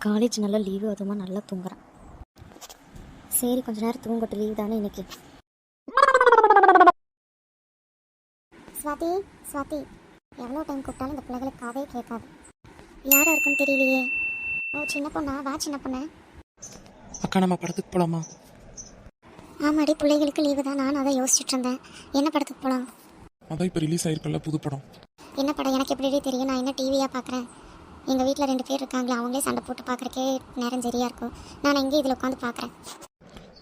College நல்லா leave, அதுவுமா நல்லா தூங்குறேன். சரி கொஞ்ச நேரம் தூங்கட்டு, லீவு தானே இன்னைக்கு. ஸ்வாதி ஸ்வாதி, எவ்வளோ டைம் கூப்பிட்டாலும் இந்த பிள்ளைகளுக்கு காவே கேட்காது. யாராக இருக்குன்னு தெரியலையே. ஓ சின்ன பொண்ணா, வா சின்ன பொண்ணு. அக்கா நம்ம படத்துக்கு போகலாமா? ஆமாடி, பிள்ளைகளுக்கு லீவு தான். நான் அதை யோசிச்சுட்டு இருந்தேன். என்ன படத்துக்கு போகலாம்? அதான் இப்போ ரிலீஸ் ஆயிருக்கல புது படம். என்ன படம் எனக்கு எப்படி தெரியும்? நான் என்ன டிவியாக பார்க்குறேன். எங்கள் வீட்டில் 2 பேர் இருக்காங்களே, அவங்களே சண்டை போட்டு பார்க்குறக்கே நேரம் சரியாக இருக்கும். நான் இங்கே இதில் உட்காந்து பார்க்குறேன்.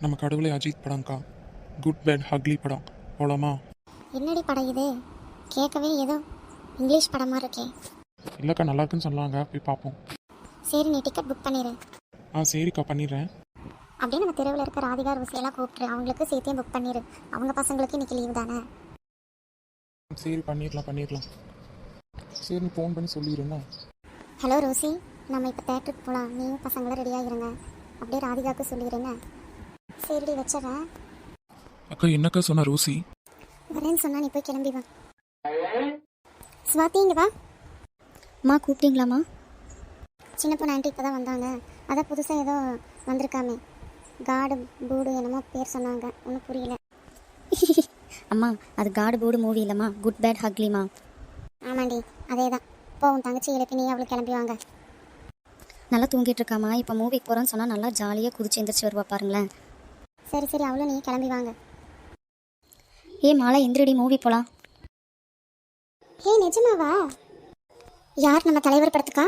நம்ம கடவுளே அஜித் படம்க்கா, குட் பேட் ஹக்லி படம். போகலாமா? என்னடி படம் இது? கேட்கவே ஏதோ இங்கிலீஷ் படமாக இருக்கே. இல்லைக்கா நல்லா இருக்குன்னு சொன்னாங்க, போய் பார்ப்போம். சரி நீ டிக்கெட் புக் பண்ணிடு. சரிக்கா பண்ணிடுறேன். அப்படியே நம்ம தெருவில் இருக்க ராதிகா ருசியெல்லாம் கூப்பிட்ரு, அவங்களுக்கு சேர்த்தையும் புக் பண்ணிடு. அவங்க பசங்களுக்கு இன்றைக்கி லீவு தானே. சரி பண்ணிடலாம். சரி நீ ஃபோன் பண்ணி சொல்லிடுறேன்னா. ஹலோ ரோசி, நம்ம இப்போ தேட்டருக்கு போகலாம். நீயும் பசங்களாம் ரெடியாகிருங்க. அப்படியே ராதிகாவுக்கு சொல்லிடுறேங்க. சரிடி வச்சிடறேன். அக்கா என்னக்கா சொன்ன ரோசி? வரேன்னு சொன்னா நீ போய் கிளம்பி வா. ஸ்வாதி இங்கே வா. அம்மா கூப்பிட்டீங்களாம்மா? சின்ன பொண்ணு ஆண்டி இப்போ தான் வந்தாங்க. அதான் புதுசாக ஏதோ வந்திருக்காமே, காடு பூடு என்னமோ பேர் சொன்னாங்க, ஒன்றும் புரியல. அம்மா அது காடு போர்டு மூவி இல்லைம்மா, குட் பேட் ஹக்லிமா. ஆமாண்டி அதே தான். போகும் தங்கச்சி எழுப்பி நீ அவளுக்கு கிளம்பி வாங்க. நல்லா தூங்கிட்டு இருக்காம்மா. இப்போ மூவிக்கு போகிறோன்னு சொன்னால் நல்லா ஜாலியாக குதிச்சு எந்திரிச்சு வருவா பாருங்களேன். சரி அவளும் நீ கிளம்பி வாங்க. மாலா எந்திரடி, மூவி போகலாம். நிஜமாவா? யார், நம்ம தலைவர் படத்துக்கா?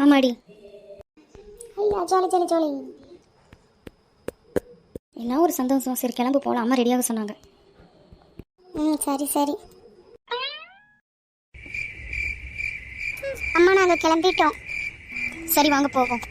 ஆமாடி. ஐயா ஜாலி. என்ன ஒரு சந்தோஷம். சரி கிளம்பு போகலாம், அம்மா ரெடியாக சொன்னாங்க. சரி அம்மா நாங்கள் கிளம்பிட்டோம். சரி வாங்க போவோம்.